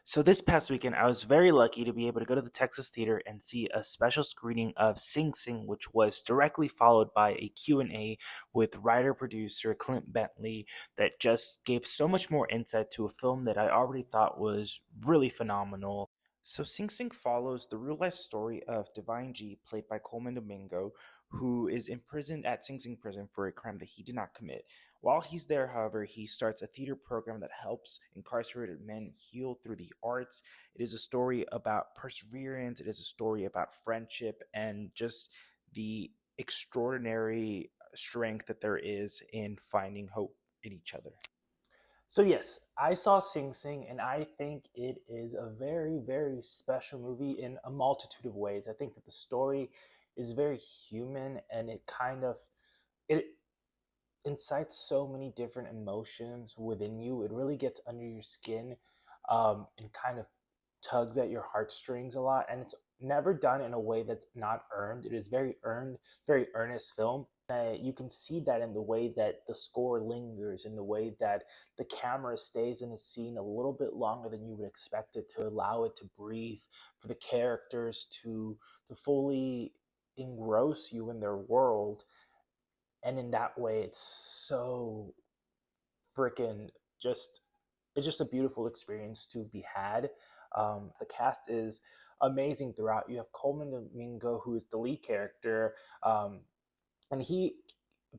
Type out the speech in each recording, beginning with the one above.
So this past weekend, I was very lucky to be able to go to the Texas Theater and see a special screening of Sing Sing, which was directly followed by a Q&A with writer-producer Clint Bentley that just gave so much more insight to a film that I already thought was really phenomenal. So Sing Sing follows the real-life story of Divine G, played by Coleman Domingo, who is imprisoned at Sing Sing prison for a crime that he did not commit. While he's there, however, he starts a theater program that helps incarcerated men heal through the arts. It is a story about perseverance, it is a story about friendship, and just the extraordinary strength that there is in finding hope in each other. So yes, I saw Sing Sing, and I think it is a very, very special movie in a multitude of ways. I think that the story is very human, and it incites so many different emotions within you. It really gets under your skin, and kind of tugs at your heartstrings a lot. And it's never done in a way that's not earned. It is very earned, very earnest film. You can see that in the way that the score lingers, in the way that the camera stays in a scene a little bit longer than you would expect it to allow it to breathe, for the characters to fully engross you in their world. And in that way, it's so freaking just it's just a beautiful experience to be had. The cast is amazing throughout. You have Coleman Domingo, who is the lead character, and he,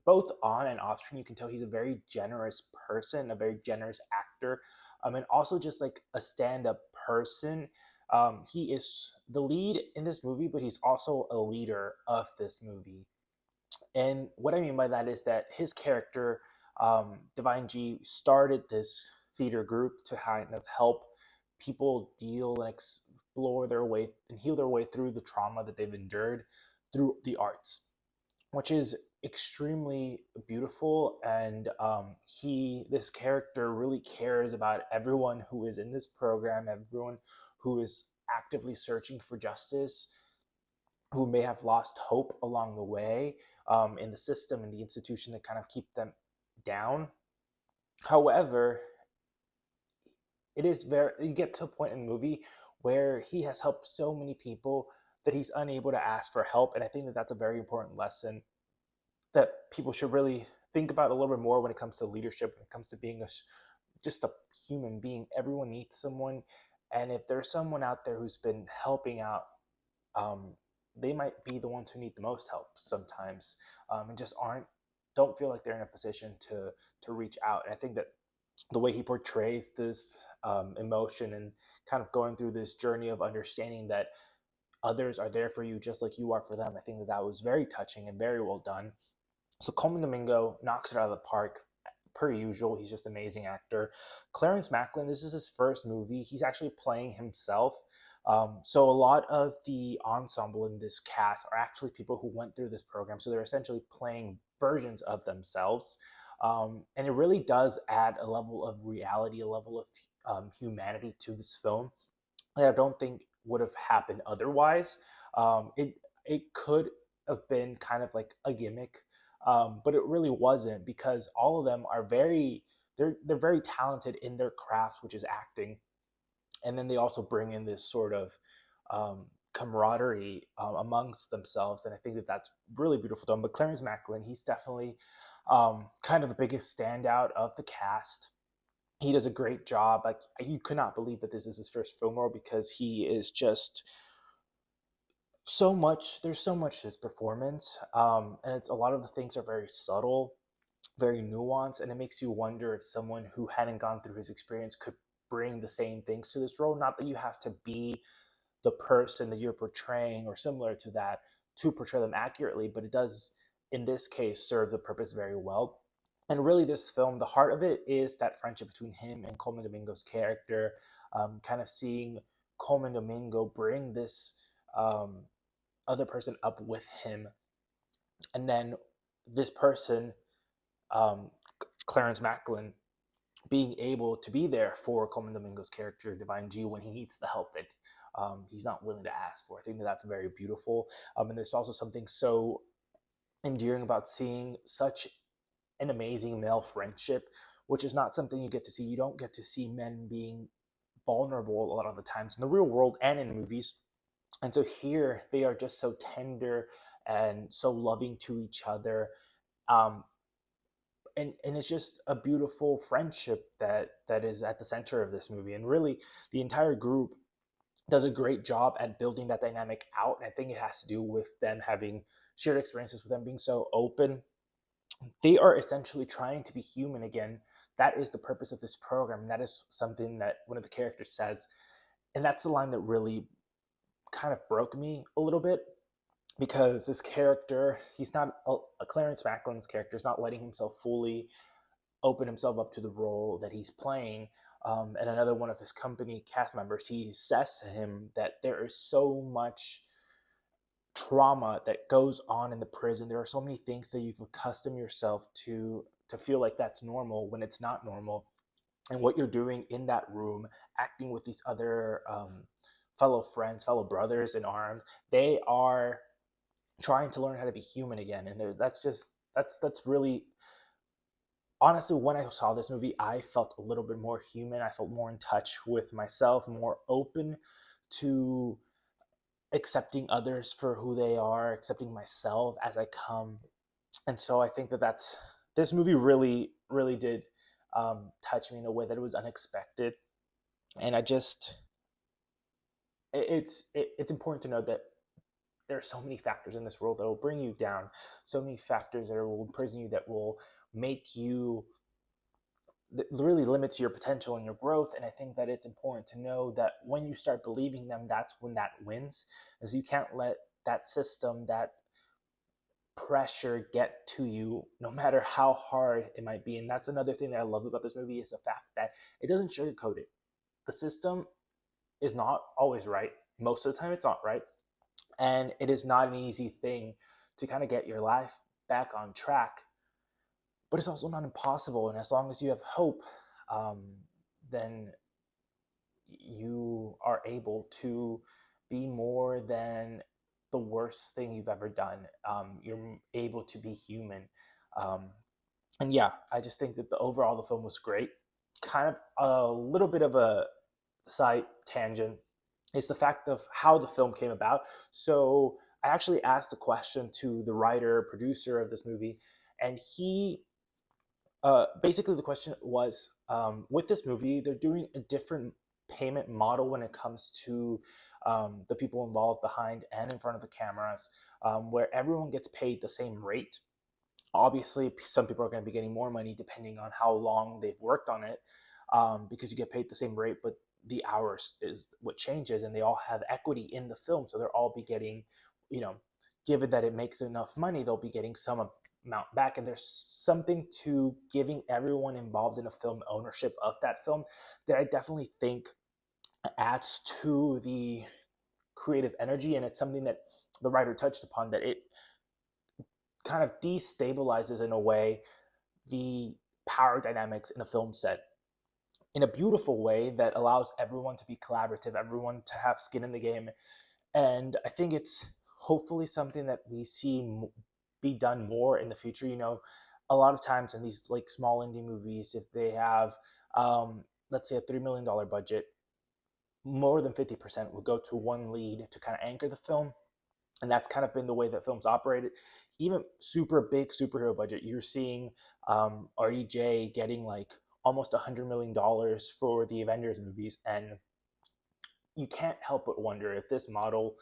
both on and off screen, you can tell he's a very generous person, a very generous actor, and also just like a stand-up person. He is the lead in this movie, but he's also a leader of this movie. And what I mean by that is that his character, Divine G, started this theater group to kind of help people deal and explore their way and heal their way through the trauma that they've endured through the arts, which is extremely beautiful. And this character really cares about everyone who is in this program, everyone who is actively searching for justice, who may have lost hope along the way, in the system and the institution that kind of keep them down. However, it is very you get to a point in the movie where he has helped so many people that he's unable to ask for help, and I think that that's a very important lesson that people should really think about a little bit more when it comes to leadership, when it comes to being just a human being. Everyone needs someone, and if there's someone out there who's been helping out, um, they might be the ones who need the most help sometimes, and just aren't don't feel like they're in a position to reach out. And I think that the way he portrays this emotion and kind of going through this journey of understanding that others are there for you just like you are for them, I think that that was very touching and very well done. So Coleman Domingo knocks it out of the park. Per usual, he's just an amazing actor. Clarence Macklin, this is his first movie. He's actually playing himself. So a lot of the ensemble in this cast are actually people who went through this program. So they're essentially playing versions of themselves. And it really does add a level of reality, a level of humanity to this film that I don't think would have happened otherwise. It could have been kind of like a gimmick, but it really wasn't, because all of them are they're very talented in their crafts, which is acting, and then they also bring in this sort of camaraderie amongst themselves, and I think that that's really beautiful done. But Clarence Macklin, he's definitely kind of the biggest standout of the cast. He does a great job. Like, you could not believe that this is his first film role, because he is just so much. There's so much to his performance, and it's a lot of the things are very subtle, very nuanced, and it makes you wonder if someone who hadn't gone through his experience could bring the same things to this role. Not that you have to be the person that you're portraying or similar to that to portray them accurately, but it does, in this case, serve the purpose very well. And really, this film, the heart of it is that friendship between him and Coleman Domingo's character, kind of seeing Coleman Domingo bring this um, other person up with him, and then this person, um, Clarence Macklin, being able to be there for Coleman Domingo's character, Divine G, when he needs the help that he's not willing to ask for. I think that that's very beautiful. And there's also something so endearing about seeing such an amazing male friendship, which is not something you get to see. You don't get to see men being vulnerable a lot of the times in the real world and in movies. And so here they are just so tender and so loving to each other. Um, and it's just a beautiful friendship that is at the center of this movie. And really, the entire group does a great job at building that dynamic out. And I think it has to do with them having shared experiences, with them being so open. They are essentially trying to be human again. That is the purpose of this program. And that is something that one of the characters says. And that's the line that really kind of broke me a little bit, because this character, he's not a Clarence Macklin's character, is not letting himself fully open himself up to the role that he's playing. And another one of his company cast members, he says to him that there is so much trauma that goes on in the prison. There are so many things that you've accustomed yourself to feel like that's normal when it's not normal. And what you're doing in that room, acting with these other fellow friends, fellow brothers in arms, they are trying to learn how to be human again. And that's really, honestly, when I saw this movie, I felt a little bit more human. I felt more in touch with myself, more open to accepting others for who they are, accepting myself as I come. And so I think that that's this movie really did touch me in a way that it was unexpected. And it's important to know that there are so many factors in this world that will bring you down, so many factors that will imprison you, that will make you, that really limits your potential and your growth. And I think that it's important to know that when you start believing them, that's when that wins. Is you can't let that system, that pressure get to you, no matter how hard it might be. And that's another thing that I love about this movie, is the fact that it doesn't sugarcoat it. The system is not always right. Most of the time it's not right. And it is not an easy thing to kind of get your life back on track, but it's also not impossible. And as long as you have hope, um, then you are able to be more than the worst thing you've ever done. You're able to be human. Um, and yeah, I just think that the overall the film was great. Kind of a little bit of a side tangent is the fact of how the film came about. So I actually asked the question to the writer producer of this movie, and he basically the question was, with this movie they're doing a different payment model when it comes to the people involved behind and in front of the cameras, where everyone gets paid the same rate. Obviously some people are going to be getting more money depending on how long they've worked on it, because you get paid the same rate, but the hours is what changes, and they all have equity in the film, so they'll all be getting, you know, given that it makes enough money, they'll be getting some amount back. And there's something to giving everyone involved in a film ownership of that film that I definitely think adds to the creative energy. And it's something that the writer touched upon, that it kind of destabilizes in a way the power dynamics in a film set in a beautiful way that allows everyone to be collaborative, everyone to have skin in the game. And I think it's hopefully something that we see be done more in the future. You know, a lot of times in these like small indie movies, if they have, let's say, a $3 million budget, more than 50% would go to one lead to kind of anchor the film. And that's kind of been the way that films operated. Even super big superhero budget, you're seeing RDJ getting like almost $100 million for the Avengers movies. And you can't help but wonder, if this model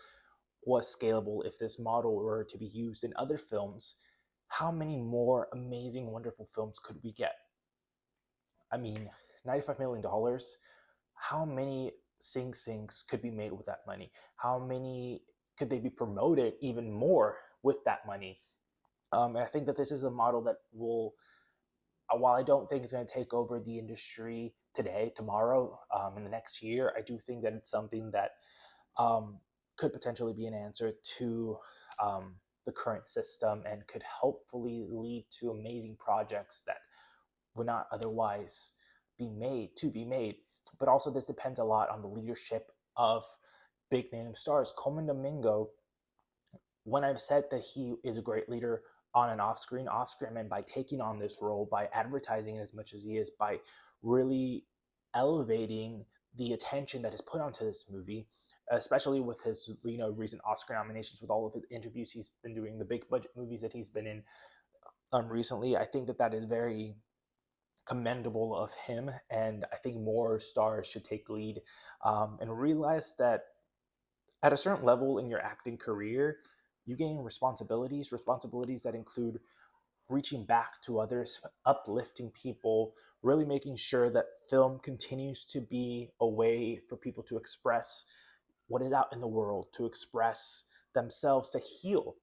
was scalable, if this model were to be used in other films, how many more amazing, wonderful films could we get? I mean, $95 million, how many Sing Sings could be made with that money? How many could they be promoted even more with that money? And I think that this is a model that will, while I don't think it's going to take over the industry today, tomorrow, in the next year, I do think that it's something that could potentially be an answer to the current system, and could hopefully lead to amazing projects that would not otherwise be made. But also, this depends a lot on the leadership of big name stars. Coleman Domingo, when I've said that he is a great leader on and off screen, I mean, by taking on this role, by advertising as much as he is, by really elevating the attention that is put onto this movie, especially with his recent Oscar nominations, with all of the interviews he's been doing, the big budget movies that he's been in recently. I think that that is very commendable of him, and I think more stars should take lead and realize that at a certain level in your acting career, you gain responsibilities that include reaching back to others, uplifting people, really making sure that film continues to be a way for people to express what is out in the world, to express themselves, to heal.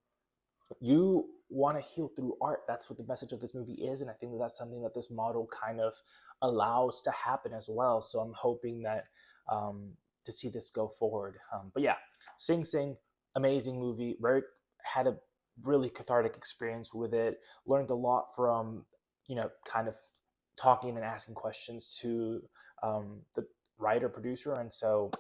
You want to heal through art. That's what the message of this movie is. And I think that that's something that this model kind of allows to happen as well. So I'm hoping that to see this go forward. But yeah, Sing Sing, amazing movie. Very had a really cathartic experience with it. Learned a lot from, kind of talking and asking questions to the writer producer. And so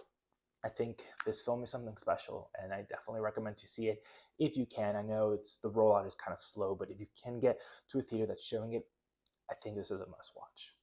I think this film is something special, and I definitely recommend to see it if you can. I know it's the rollout is kind of slow, but if you can get to a theater that's showing it, I think this is a must watch.